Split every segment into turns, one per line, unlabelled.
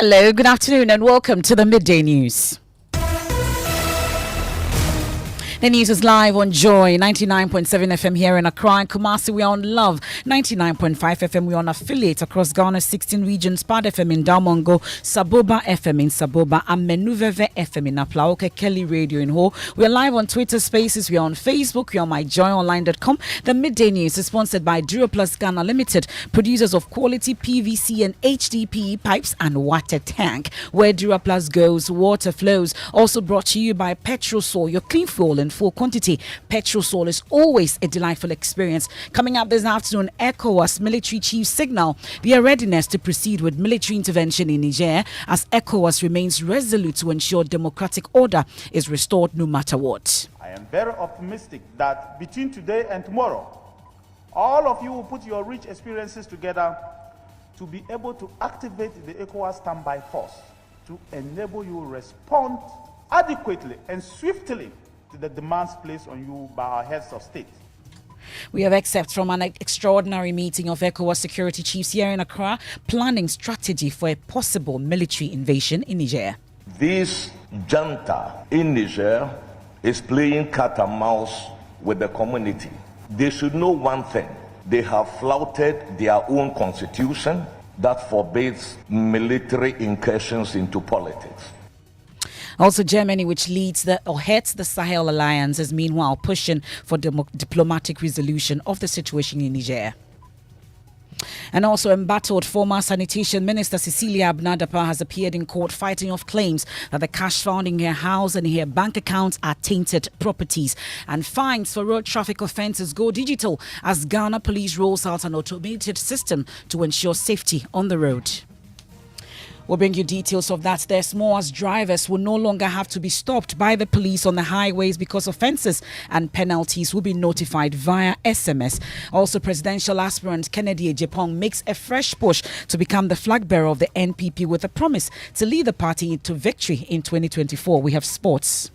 Hello, good afternoon, and welcome to the Midday News. The news is live on Joy 99.7 FM here in Accra and Kumasi. We are on Love 99.5 FM. We are on affiliates across Ghana's 16 regions. Pad FM in Damongo, Saboba FM in Saboba, and Menuveve FM in Aplaoke, Kelly Radio in Ho. We are live on Twitter Spaces. We are on Facebook. We are on myjoyonline.com. The Midday News is sponsored by Duroplus Ghana Limited, producers of quality PVC and HDPE pipes and water tank. Where Duroplus goes, water flows. Also brought to you by Petrosol, your clean fuel in full quantity. Petrosol is always a delightful experience. Coming up this afternoon, ECOWAS military chiefs signal their readiness to proceed with military intervention in Niger as ECOWAS remains resolute to ensure democratic order is restored no matter what.
I am very optimistic that between today and tomorrow, all of you will put your rich experiences together to be able to activate the ECOWAS standby force to enable you to respond adequately and swiftly to the demands placed on you by our heads of state.
We have excerpts from an extraordinary meeting of ECOWAS security chiefs here in Accra, planning strategy for a possible military invasion in Niger.
This junta in Niger is playing cat and mouse with the community. They should know one thing. They have flouted their own constitution that forbids military incursions into politics.
Also, Germany, which heads the Sahel Alliance, is meanwhile pushing for diplomatic resolution of the situation in Niger. And also, embattled former Sanitation Minister Cecilia Abnadapa has appeared in court fighting off claims that the cash found in her house and her bank accounts are tainted properties. And fines for road traffic offences go digital as Ghana Police rolls out an automated system to ensure safety on the road. We'll bring you details of that. There's more as drivers will no longer have to be stopped by the police on the highways because offences and penalties will be notified via SMS. Also, presidential aspirant Kennedy Ejepong makes a fresh push to become the flag bearer of the NPP with a promise to lead the party to victory in 2024. We have sports.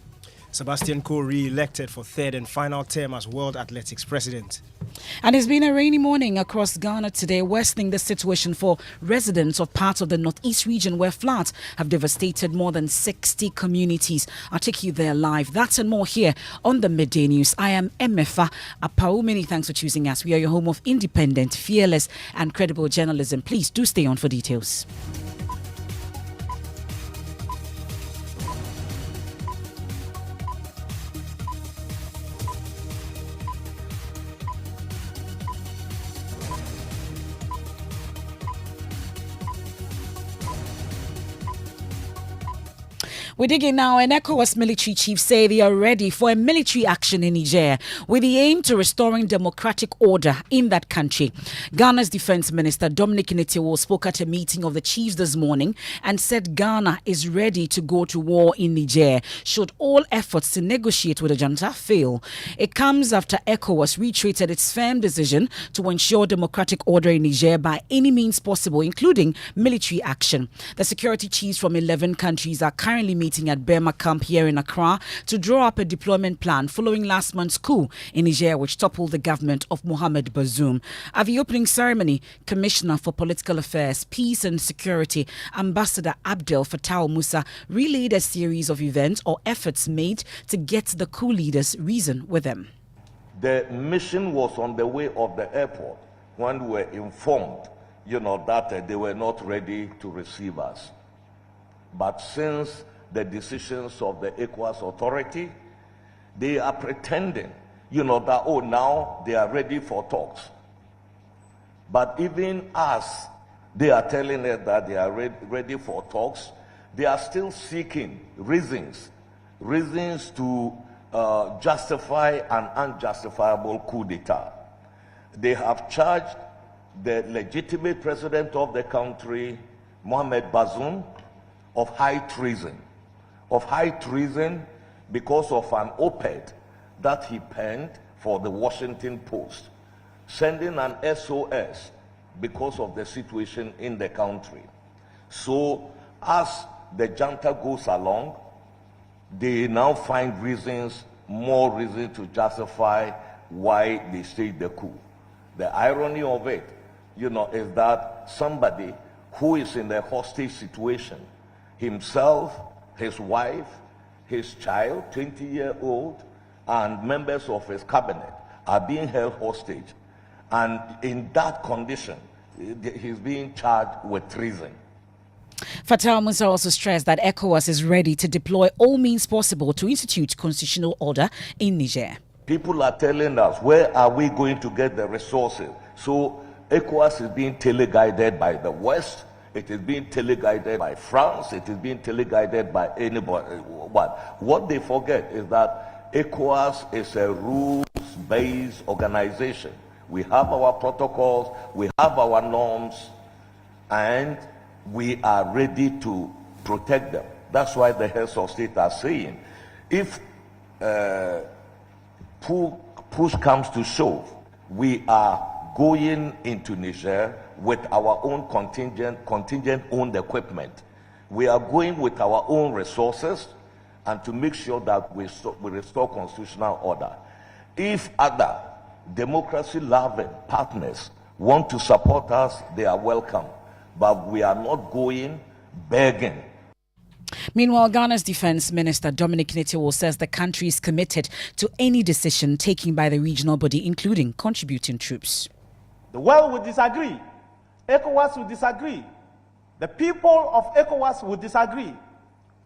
Sebastian Coe re-elected for third and final term as World Athletics President.
And it's been a rainy morning across Ghana today, worsening the situation for residents of parts of the northeast region where floods have devastated more than 60 communities. I'll take you there live. That and more here on the Midday News. I am Emefa Apau. Many thanks for choosing us. We are your home of independent, fearless and credible journalism. Please do stay on for details. We're digging now, and ECOWAS military chiefs say they are ready for a military action in Niger with the aim to restoring democratic order in that country. Ghana's Defense Minister Dominic Inetiwo spoke at a meeting of the chiefs this morning and said Ghana is ready to go to war in Niger should all efforts to negotiate with the junta fail. It comes after ECOWAS reiterated its firm decision to ensure democratic order in Niger by any means possible, including military action. The security chiefs from 11 countries are currently meeting at Burma camp here in Accra to draw up a deployment plan following last month's coup in Niger, which toppled the government of Mohamed Bazoum. At the opening ceremony, Commissioner for Political Affairs, Peace and Security, Ambassador Abdel Fattah Musa, relayed a series of events or efforts made to get the coup leaders reason with them.
The mission was on the way of the airport when we were informed, that they were not ready to receive us. But since the decisions of the ECOWAS authority, they are pretending, that, now they are ready for talks. But even as they are telling us that they are ready for talks, they are still seeking reasons to justify an unjustifiable coup d'etat. They have charged the legitimate president of the country, Mohamed Bazoum, of high treason because of an op-ed that he penned for the Washington Post, sending an SOS because of the situation in the country. So as the junta goes along, they now find more reasons to justify why they staged the coup. The irony of it, is that somebody who is in a hostage situation. Himself, his wife, his child, 20-year-old, and members of his cabinet are being held hostage. And in that condition, he's being charged with treason.
Fatal Musa also stressed that ECOWAS is ready to deploy all means possible to institute constitutional order in Niger.
People are telling us, where are we going to get the resources? So ECOWAS is being teleguided by the West, it is being teleguided by France, it is being teleguided by anybody. What they forget is that ECOWAS is a rules-based organization. We have our protocols, we have our norms, and we are ready to protect them. That's why the heads of state are saying, if push comes to shove, we are going into Niger with our own contingent-owned equipment. We are going with our own resources and to make sure that we restore constitutional order. If other democracy-loving partners want to support us, they are welcome. But we are not going begging.
Meanwhile, Ghana's Defense Minister Dominic Nitiwo says the country is committed to any decision taken by the regional body, including contributing troops.
The world will disagree. ECOWAS will disagree. The people of ECOWAS will disagree.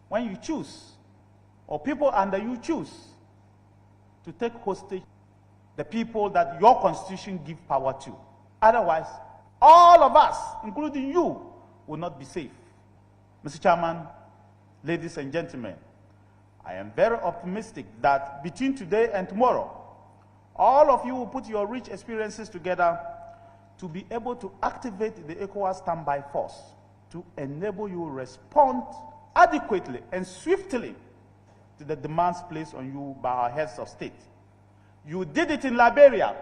When you choose, or people under you choose, to take hostage the people that your constitution gives power to. Otherwise, all of us, including you, will not be safe. Mr. Chairman, ladies and gentlemen, I am very optimistic that between today and tomorrow, all of you will put your rich experiences together to be able to activate the ECOWAS standby force to enable you to respond adequately and swiftly to the demands placed on you by our heads of state. You did it in Liberia.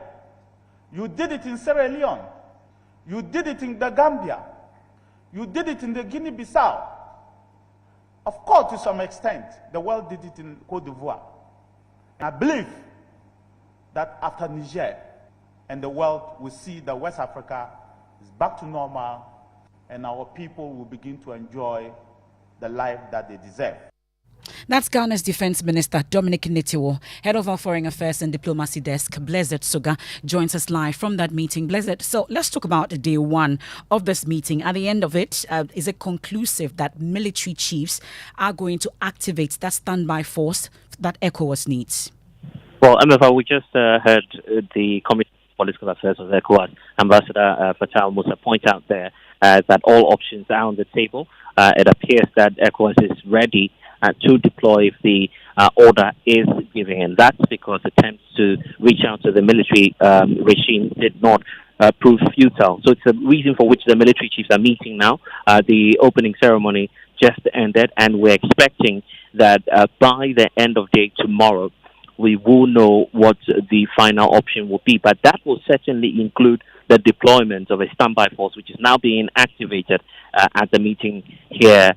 You did it in Sierra Leone. You did it in the Gambia. You did it in the Guinea-Bissau. Of course, to some extent, the world did it in Cote d'Ivoire. I believe that after Niger, and the world will see that West Africa is back to normal, and our people will begin to enjoy the life that they deserve.
That's Ghana's Defense Minister Dominic Nitiwo. Head of our Foreign Affairs and Diplomacy Desk, Blessed Suga, joins us live from that meeting. Blessed, so let's talk about day one of this meeting. At the end of it, is it conclusive that military chiefs are going to activate that standby force that ECOWAS needs?
Well, MFR, we just heard the Committee on Political Affairs of ECOWAS, Ambassador Fatal Musa, point out there that all options are on the table. It appears that ECOWAS is ready to deploy if the order is given, and that's because attempts to reach out to the military regime did not prove futile. So it's a reason for which the military chiefs are meeting now. The opening ceremony just ended, and we're expecting that by the end of day tomorrow, we will know what the final option will be. But that will certainly include the deployment of a standby force, which is now being activated at the meeting here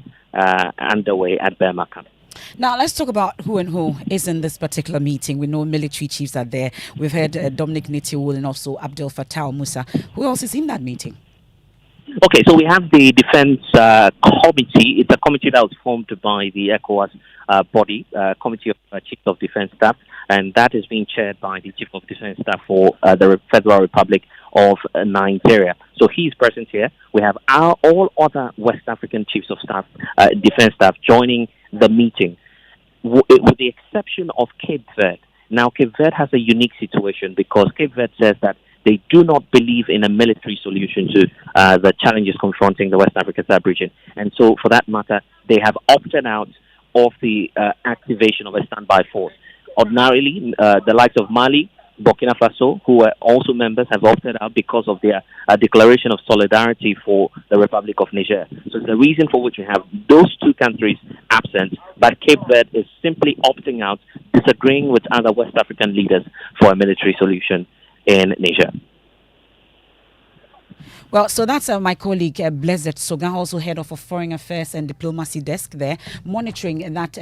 underway at Bermakan.
Now, let's talk about who and who is in this particular meeting. We know military chiefs are there. We've heard Dominic Nitiwo and also Abdel Fattah Musa. Who else is in that meeting?
Okay, so we have the Defense Committee. It's a committee that was formed by the ECOWAS body, Committee of Chiefs of Defense Staff, and that is being chaired by the Chief of Defense Staff for the Federal Republic of Nigeria. So he's present here. We have all other West African Chiefs of Staff, Defense Staff, joining the meeting, with the exception of Cape Verde. Now, Cape Verde has a unique situation because Cape Verde says that they do not believe in a military solution to the challenges confronting the West African sub-region. And so, for that matter, they have opted out of the activation of a standby force. Ordinarily, the likes of Mali, Burkina Faso, who are also members, have opted out because of their declaration of solidarity for the Republic of Niger. So it's the reason for which we have those two countries absent, but Cape Verde is simply opting out, disagreeing with other West African leaders for a military solution in Niger.
Well, so that's my colleague Blessed Soga, also head of a Foreign Affairs and Diplomacy Desk there, monitoring that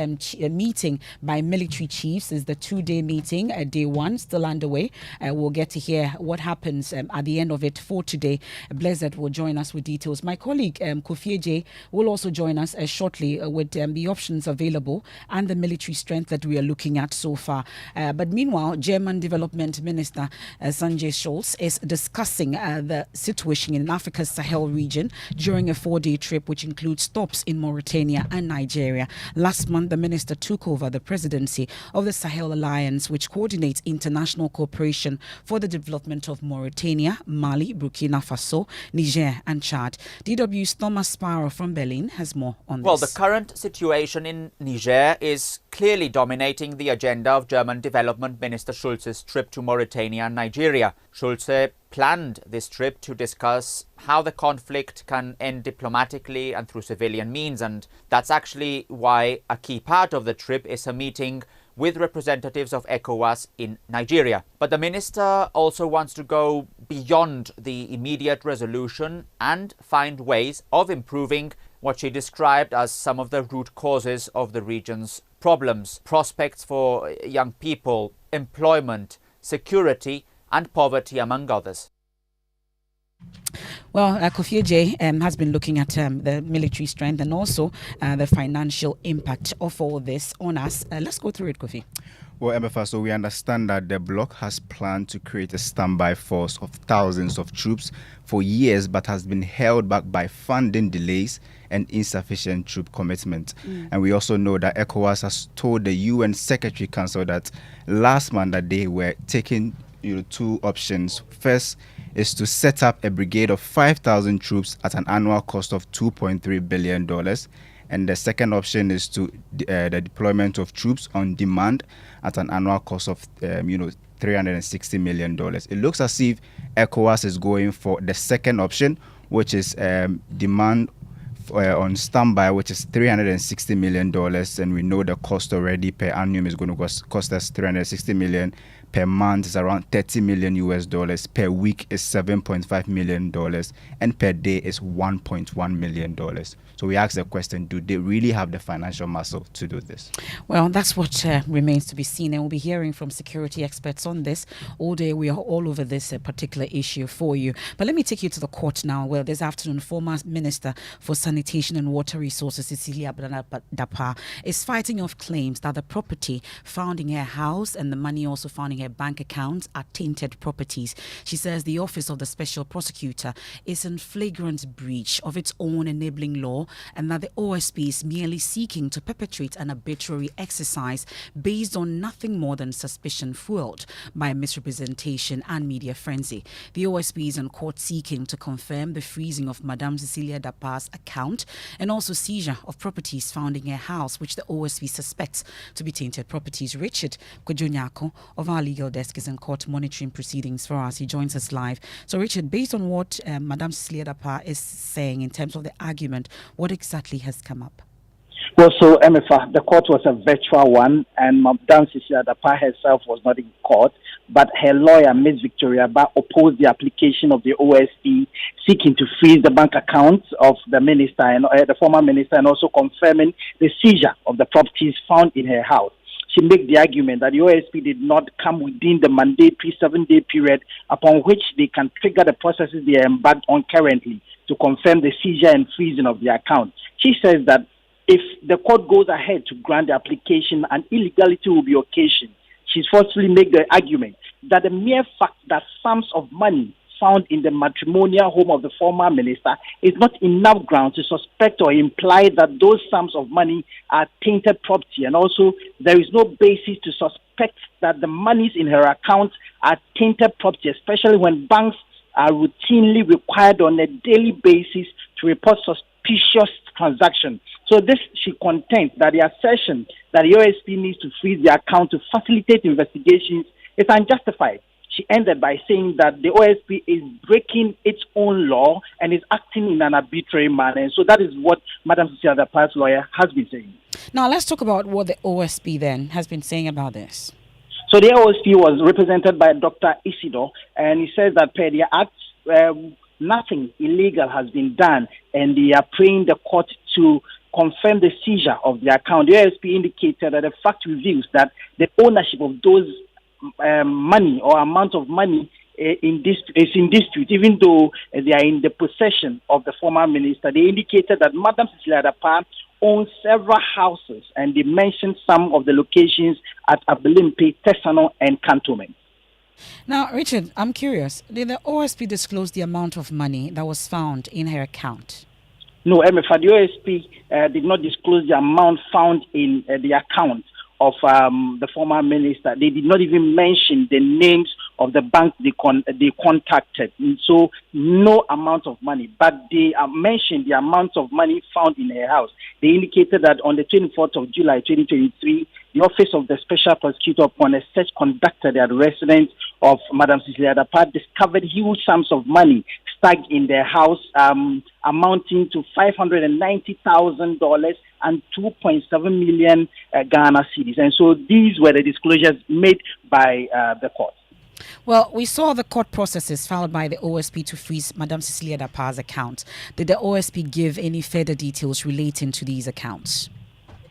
meeting by military chiefs. Is the 2-day meeting, day one, still underway. We'll get to hear what happens at the end of it for today. Blessed will join us with details. My colleague Kofi J will also join us shortly with the options available and the military strength that we are looking at so far. But meanwhile, German Development Minister Sanjay Scholz is discussing the situation in Africa's Sahel region during a 4-day trip, which includes stops in Mauritania and Nigeria. Last month, the minister took over the presidency of the Sahel Alliance, which coordinates international cooperation for the development of Mauritania, Mali, Burkina Faso, Niger, and Chad. DW's Thomas Sparrow from Berlin has more on this.
Well, the current situation in Niger is clearly dominating the agenda of German Development Minister Schulz's trip to Mauritania and Nigeria. Schulze planned this trip to discuss how the conflict can end diplomatically and through civilian means, and that's actually why a key part of the trip is a meeting with representatives of ECOWAS in Nigeria. But the minister also wants to go beyond the immediate resolution and find ways of improving what she described as some of the root causes of the region's problems: prospects for young people, employment, security, and poverty, among others.
Well, Kofi J has been looking at the military strength and also the financial impact of all this on us. Let's go through it, Kofi.
Well, MFA, so we understand that the bloc has planned to create a standby force of thousands of troops for years, but has been held back by funding delays and insufficient troop commitment. And we also know that ECOWAS has told the UN Secretary Council that last month that they were taking two options. First is to set up a brigade of 5,000 troops at an annual cost of $2.3 billion. And the second option is to the deployment of troops on demand at an annual cost of $360 million. It looks as if ECOWAS is going for the second option, which is demand on standby, which is $360 million. And we know the cost already per annum is going to cost us $360 million. Per month is around $30 million US. Per week is $7.5 million. And per day is $1.1 million. So we ask the question, do they really have the financial muscle to do this?
Well, that's what remains to be seen. And we'll be hearing from security experts on this all day. We are all over this particular issue for you. But let me take you to the court now. Well, this afternoon, former Minister for Sanitation and Water Resources, Cecilia Dapa, is fighting off claims that the property found in her house and the money also found in her bank accounts are tainted properties. She says the Office of the Special Prosecutor is in flagrant breach of its own enabling law, and that the OSP is merely seeking to perpetrate an arbitrary exercise based on nothing more than suspicion fueled by misrepresentation and media frenzy. The OSP is in court seeking to confirm the freezing of Madame Cecilia Dapa's account and also seizure of properties found in her house, which the OSP suspects to be tainted properties. Richard Kojonyako of our legal desk is in court monitoring proceedings for us. He joins us live. So, Richard, based on what Madame Cecilia Dapa is saying in terms of the argument, what exactly has come up?
Well, so MFA, the court was a virtual one, and Madame Cecilia Dapa herself was not in court, but her lawyer, Ms. Victoria Ba, opposed the application of the OSP seeking to freeze the bank accounts of the minister and the former minister, and also confirming the seizure of the properties found in her house. She made the argument that the OSP did not come within the mandatory 7-day period upon which they can trigger the processes they are embarked on currently to confirm the seizure and freezing of the account. She says that if the court goes ahead to grant the application, an illegality will be occasioned. She's forcefully made the argument that the mere fact that sums of money found in the matrimonial home of the former minister is not enough ground to suspect or imply that those sums of money are tainted property. And also, there is no basis to suspect that the monies in her account are tainted property, especially when banks are routinely required on a daily basis to report suspicious transactions. So this, she contends that the assertion that the OSP needs to freeze the account to facilitate investigations is unjustified. She ended by saying that the OSP is breaking its own law and is acting in an arbitrary manner. And so that is what Madam Cecilia Dapa's lawyer has been saying.
Now let's talk about what the OSP then has been saying about this.
So the OSP was represented by Dr. Isidore, and he says that per the act, nothing illegal has been done, and they are praying the court to confirm the seizure of the account. The OSP indicated that the fact reveals that the ownership of those money or amount of money is in dispute, even though they are in the possession of the former minister. They indicated that Madam Cecilia Dapa owns several houses, and they mentioned some of the locations at Abelimpe, Tesano, and Cantonment.
Now, Richard, I'm curious. Did the OSP disclose the amount of money that was found in her account?
No, MFA, the OSP did not disclose the amount found in the account of the former minister. They did not even mention the names of the bank they contacted. And so no amount of money, but they mentioned the amount of money found in her house. They indicated that on the 24th of July 2023, the Office of the Special Prosecutor, upon a search conducted at the residence of Madam Cecilia Dapa, discovered huge sums of money stacked in their house, amounting to $590,000 and 2.7 million Ghana cedis. And so these were the disclosures made by the court.
Well, we saw the court processes filed by the OSP to freeze Madam Cecilia Dapa's account. Did the OSP give any further details relating to these accounts?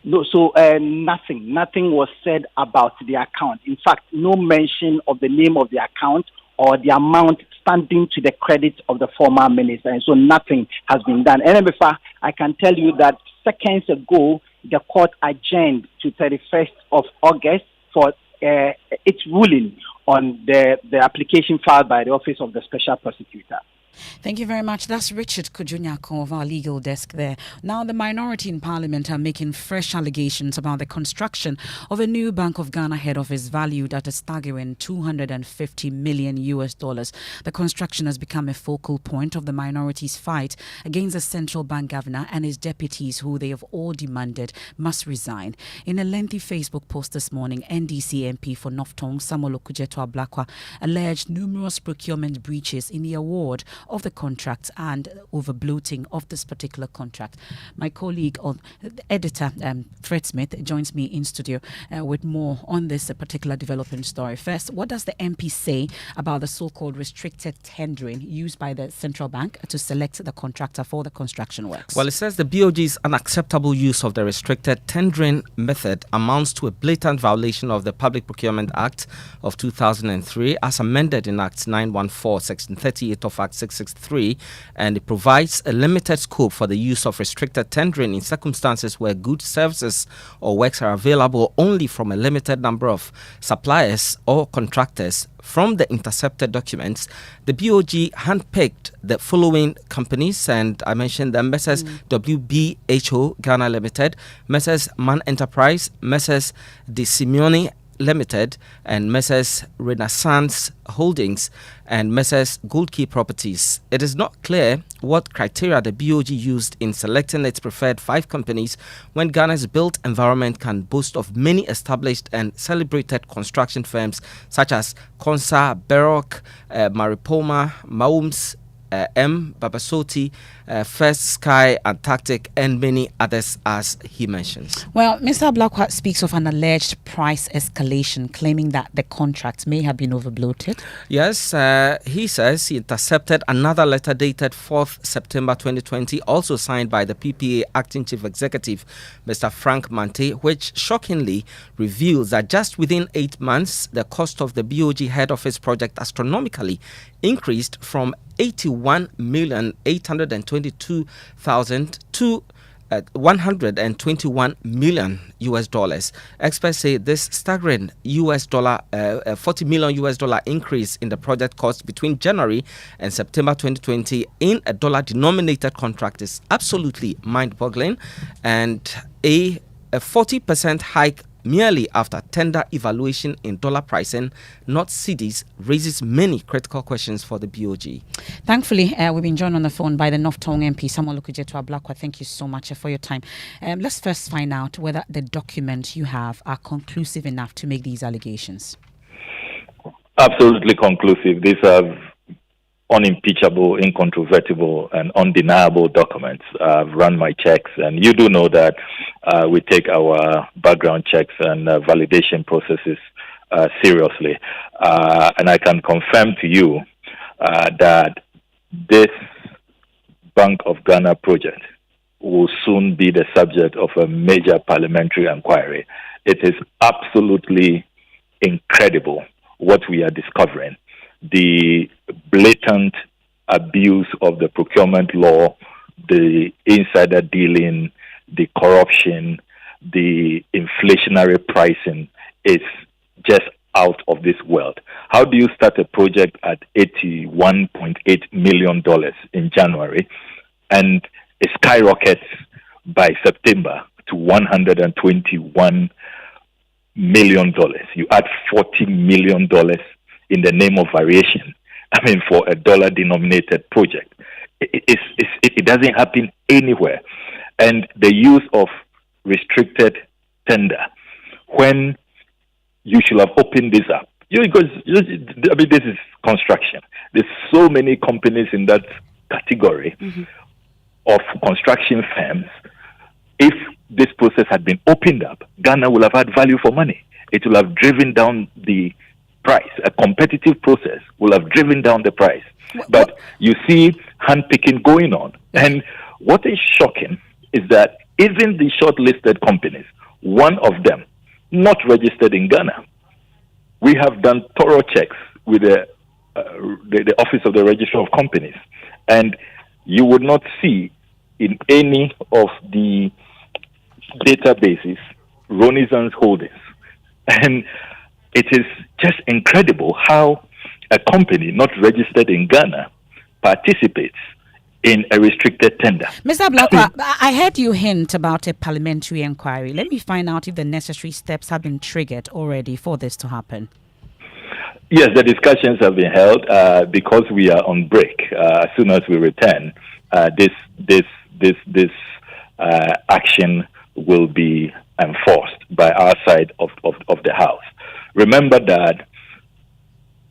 No, so nothing was said about the account. In fact, no mention of the name of the account or the amount standing to the credit of the former minister. And so nothing has been done. And before, I can tell you that seconds ago, the court adjourned to 31st of August for its ruling on the application filed by the Office of the Special Prosecutor.
Thank you very much. That's Richard Kujunyako of our legal desk there. Now, the minority in Parliament are making fresh allegations about the construction of a new Bank of Ghana head office valued at a staggering $250 million. The construction has become a focal point of the minority's fight against the central bank governor and his deputies, who they have all demanded must resign. In a lengthy Facebook post this morning, NDC MP for North Tongue, Samuel Okujeto Ablakwa, alleged numerous procurement breaches in the award of the contract and overbloating of this particular contract. My colleague, editor Fred Smith, joins me in studio with more on this particular developing story. First, what does the MP say about the so-called restricted tendering used by the central bank to select the contractor for the construction works?
Well, it says the BOG's unacceptable use of the restricted tendering method amounts to a blatant violation of the Public Procurement Act of 2003 as amended in Act 914, Section 38 of Act 663, and it provides a limited scope for the use of restricted tendering in circumstances where goods, services, or works are available only from a limited number of suppliers or contractors. From the intercepted documents, the BOG handpicked the following companies, and I mentioned them: Messrs. WBHO Ghana Limited, Messrs. Man Enterprise, Messrs. De Simeone Limited, and Messrs. Renaissance Holdings, and Messrs. Gold Key Properties. It is not clear what criteria the BOG used in selecting its preferred 5 companies when Ghana's built environment can boast of many established and celebrated construction firms such as Consa, Baroque, Maripoma, Maums, Babasoti, First Sky, Antarctic, and many others, as he mentions.
Well, Mr. Ablakwa speaks of an alleged price escalation, claiming that the contract may have been overbloated.
Yes, he says he intercepted another letter dated 4th September 2020, also signed by the PPA Acting Chief Executive, Mr. Frank Mante, which shockingly reveals that just within 8 months, the cost of the BOG head office project astronomically increased from 81,822,000 to $121 million. Experts say this staggering $40 million increase in the project cost between January and September 2020 in a dollar-denominated contract is absolutely mind-boggling, and a 40% hike merely after tender evaluation in dollar pricing, not cedis, raises many critical questions for the BOG.
Thankfully, we've been joined on the phone by the North Tongue MP, Samuel Okujeto Ablakwa. Thank you so much for your time. Let's first find out whether the documents you have are conclusive enough to make these allegations.
Absolutely conclusive. These are unimpeachable, incontrovertible, and undeniable documents. I've run my checks, and you do know that we take our background checks and validation processes seriously. And I can confirm to you that this Bank of Ghana project will soon be the subject of a major parliamentary inquiry. It is absolutely incredible what we are discovering. The blatant abuse of the procurement law, the insider dealing, the corruption, the inflationary pricing is just out of this world. How do you start a project at $81.8 million in January and it skyrockets by September to $121 million? You add $40 million in the name of variation. I mean, for a dollar-denominated project. It doesn't happen anywhere. And the use of restricted tender, when you should have opened this up. Because, I mean, this is construction. There's so many companies in that category of construction firms. If this process had been opened up, Ghana will have had value for money. It will have driven down the price. A competitive process will have driven down the price. But you see handpicking going on. And what is shocking is that even the shortlisted companies, one of them, not registered in Ghana. We have done thorough checks with the Office of the Registrar of Companies, and you would not see in any of the databases Renaissance Holdings. And it is just incredible how a company not registered in Ghana participates in a restricted tender.
Mr. Blakwa, I heard you hint about a parliamentary inquiry. Let me find out if the necessary steps have been triggered already for this to happen.
Yes, the discussions have been held because we are on break. As soon as we return, this action will be enforced by our side of the House. Remember that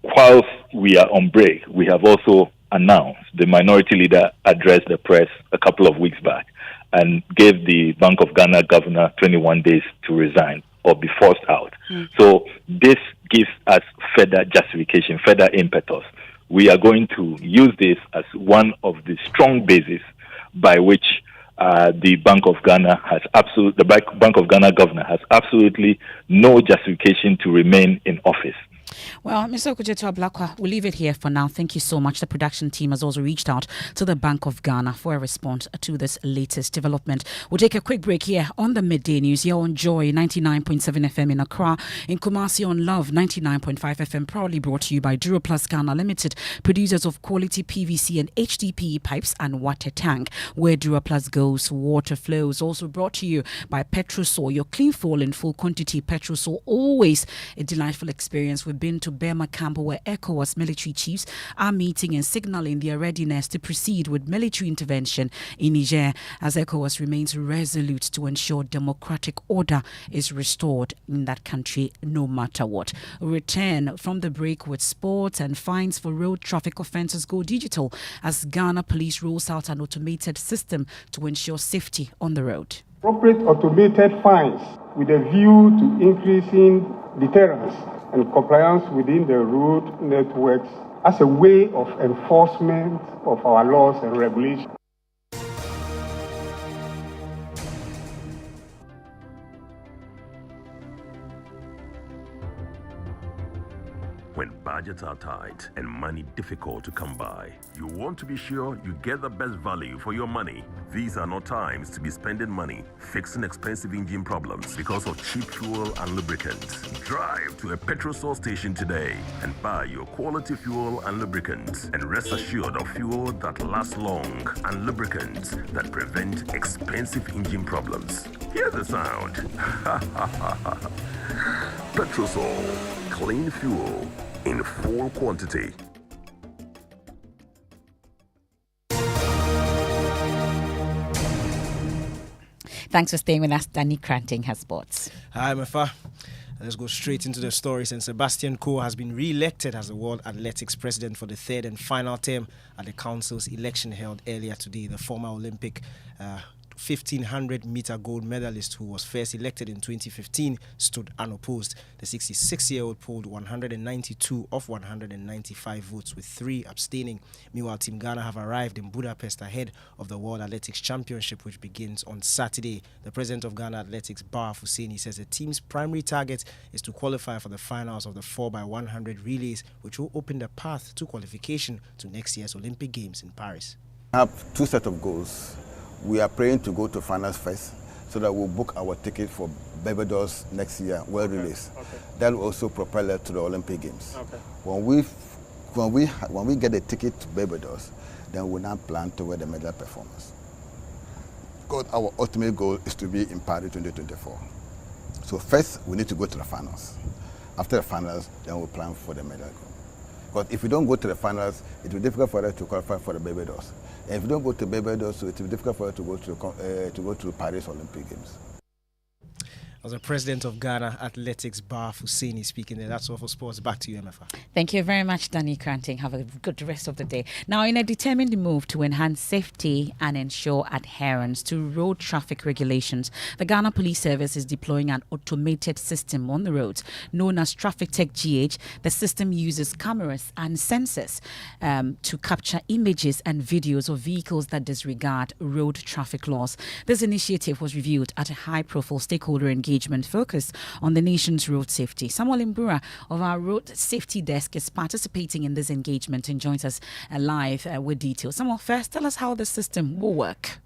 whilst we are on break, we have also announced, the minority leader addressed the press a couple of weeks back and gave the Bank of Ghana governor 21 days to resign or be forced out. So this gives us further justification, further impetus. We are going to use this as one of the strong bases by which the Bank of Ghana Bank of Ghana governor has absolutely no justification to remain in office.
Well, Mr. Okujeto Ablakwa, we'll leave it here for now. Thank you so much. The production team has also reached out to the Bank of Ghana for a response to this latest development. We'll take a quick break here on the Midday News. Here on Joy 99.7 FM in Accra, in Kumasi on Love 99.5 FM, proudly brought to you by Duroplus Ghana Limited, producers of quality PVC and HDPE pipes and water tank. Where Duroplus goes, water flows. Also brought to you by Petrosol, your clean fuel in full quantity. Petrosol, always a delightful experience. We've been to Burma Camp, where ECOWAS military chiefs are meeting and signaling their readiness to proceed with military intervention in Niger, as ECOWAS remains resolute to ensure democratic order is restored in that country no matter what. Return from the break with sports, and fines for road traffic offences go digital as Ghana Police rolls out an automated system to ensure safety on the road.
Appropriate automated fines with a view to increasing deterrence and compliance within the road networks as a way of enforcement of our laws and regulations.
When budgets are tight and money difficult to come by, you want to be sure you get the best value for your money. These are not times to be spending money fixing expensive engine problems because of cheap fuel and lubricants. Drive to a Petrosol station today and buy your quality fuel and lubricants, and rest assured of fuel that lasts long and lubricants that prevent expensive engine problems. Hear the sound. Petrosol, clean fuel in full quantity.
Thanks for staying with us. Danny Cranting has sports.
Hi, Mefa. Let's go straight into the stories. And Sebastian Coe has been re-elected as the World Athletics President for the third and final term at the Council's election held earlier today. The former Olympic 1500-meter gold medalist who was first elected in 2015 stood unopposed. The 66-year-old polled 192 of 195 votes with 3 abstaining. Meanwhile, Team Ghana have arrived in Budapest ahead of the World Athletics Championship, which begins on Saturday. The president of Ghana Athletics, Bar Husseini, says the team's primary target is to qualify for the finals of the 4x100 relays, which will open the path to qualification to next year's Olympic Games in Paris.
I have 2 sets of goals. We are praying to go to finals first, so that we'll book our ticket for Barbados next year, World Relays. That will also propel us to the Olympic Games. When we get a ticket to Barbados, then we'll now plan to wear the medal performance. Because our ultimate goal is to be in Paris 2024. So first, we need to go to the finals. After the finals, then we'll plan for the medal. Because if we don't go to the finals, it will be difficult for us to qualify for the Barbados. And if we don't go to Barbados, so it will be difficult for us to go to Paris Olympic Games.
As the president of Ghana Athletics, Bar Husseini, speaking there. That's all for sports. Back to you, MFA.
Thank you very much, Danny Cranting. Have a good rest of the day. Now, in a determined move to enhance safety and ensure adherence to road traffic regulations, the Ghana Police Service is deploying an automated system on the roads known as Traffic Tech GH. The system uses cameras and sensors to capture images and videos of vehicles that disregard road traffic laws. This initiative was reviewed at a high-profile stakeholder engagement focused on the nation's road safety. Samuel Imbura of our road safety desk is participating in this engagement and joins us live with details. Samuel, first tell us how the system will work.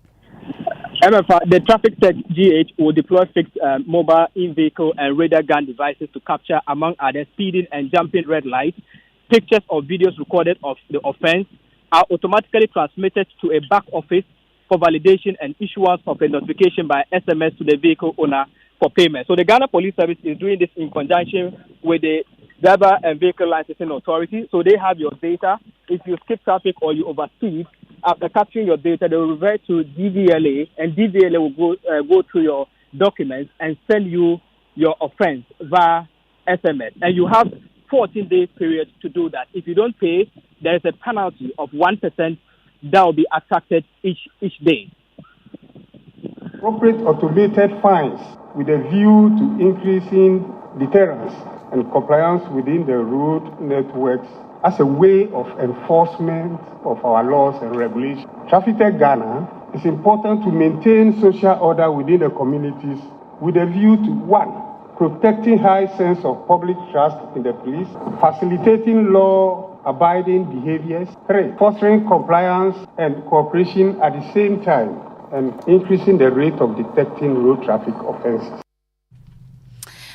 MFA, the Traffic Tech GH will deploy fixed mobile, in-vehicle and radar gun devices to capture, among others, speeding and jumping red lights. Pictures or videos recorded of the offense are automatically transmitted to a back office for validation and issuance of a notification by SMS to the vehicle owner for payment. So the Ghana Police Service is doing this in conjunction with the Driver and Vehicle Licensing Authority. So they have your data. If you skip traffic or you overspeed, after capturing your data, they will revert to DVLA, and DVLA will go through your documents and send you your offense via SMS. And you have 14-day period to do that. If you don't pay, there is a penalty of 1% that will be attracted each day.
Appropriate automated fines with a view to increasing deterrence and compliance within the road networks as a way of enforcement of our laws and regulations. Traffic Tech Ghana is important to maintain social order within the communities with a view to 1, protecting high sense of public trust in the police, facilitating law-abiding behaviors, 3, fostering compliance and cooperation at the same time, and increasing the rate of detecting road traffic offenses.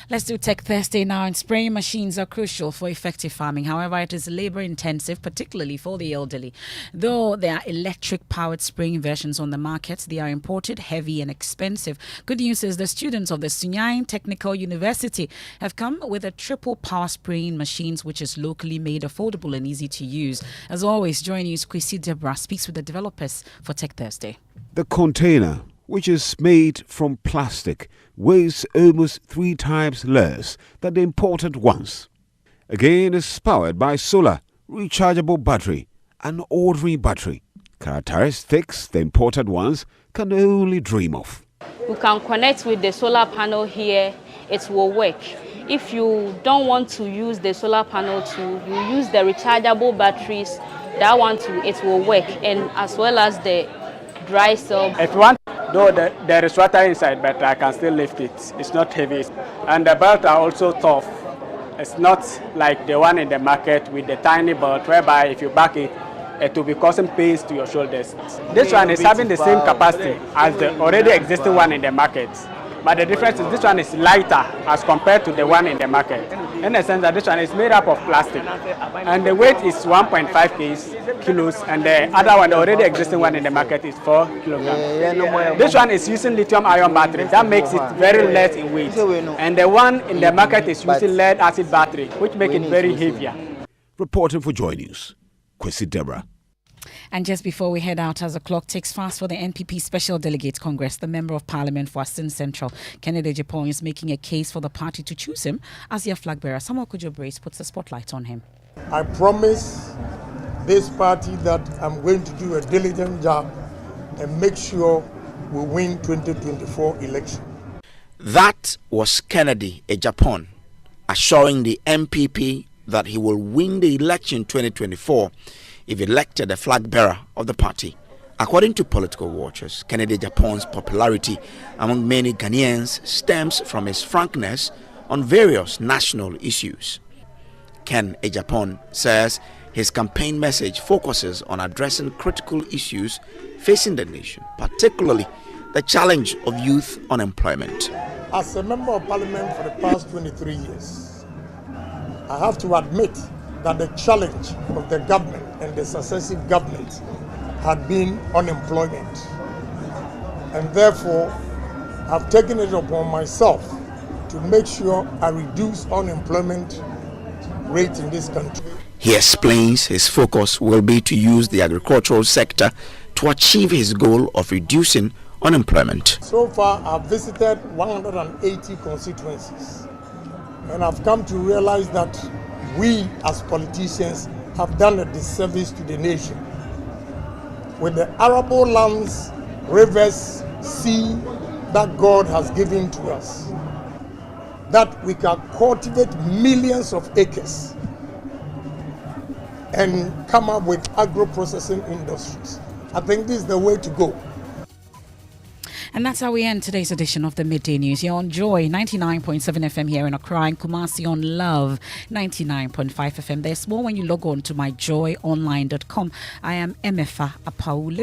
Let's do Tech Thursday now. And spraying machines are crucial for effective farming. However, it is labor intensive, particularly for the elderly. Though there are electric powered spraying versions on the market, they are imported, heavy and expensive. Good news is the students of the Sunyain Technical University have come with a triple power spraying machines, which is locally made, affordable and easy to use. As always, joining you, Kwesi Deborah speaks with the developers for Tech Thursday.
The container, which is made from plastic, weighs almost 3 times less than the imported ones. Again, it's powered by solar, rechargeable battery, and ordinary battery. Characteristics the imported ones can only dream of.
You can connect with the solar panel here, it will work. If you don't want to use the solar panel you use the rechargeable batteries, that one too, it will work, and as well as the dry cell.
If you want, though there is water inside, but I can still lift it. It's not heavy. And the belts are also tough. It's not like the one in the market with the tiny belt, whereby if you back it, it will be causing pains to your shoulders. This one is having the same capacity as the already existing one in the market. But the difference is this one is lighter as compared to the one in the market. In the sense that this one is made up of plastic. And the weight is 1.5 kilos, and the other one, the already existing one in the market, is 4 kilograms. This one is using lithium-ion battery. That makes it very light in weight. And the one in the market is using lead-acid battery, which makes it very heavier.
Reporting for Joy News, Kwesi Deborah.
And just before we head out, as the clock ticks fast for the NPP Special Delegates Congress, the Member of Parliament for Asin Central, Kennedy Japon, is making a case for the party to choose him as their flag bearer. Samuel Kujo Brace puts the spotlight on him.
I promise this party that I'm going to do a diligent job and make sure will win 2024 election.
That was Kennedy Ejapon assuring the MPP that he will win the election 2024 if elected a flag bearer of the party. According to political watchers, Kennedy Ejapons popularity among many Ghanaians stems from his frankness on various national issues. Ken Ejapon says his campaign message focuses on addressing critical issues facing the nation, particularly the challenge of youth unemployment.
As a member of parliament for the past 23 years, I have to admit that the challenge of the government and the successive governments had been unemployment. And therefore, I've taken it upon myself to make sure I reduce unemployment rate in this country.
He explains his focus will be to use the agricultural sector to achieve his goal of reducing unemployment.
So far, I've visited 180 constituencies, and I've come to realize that we as politicians have done a disservice to the nation. With the arable lands, rivers, sea that God has given to us, that we can cultivate millions of acres and come up with agro-processing industries. I think this is the way to go.
And that's how we end today's edition of the Midday News. You're on Joy 99.7 FM here in Accra, and Kumasi on Love 99.5 FM. There's more when you log on to myjoyonline.com. I am Emefa Apaulu.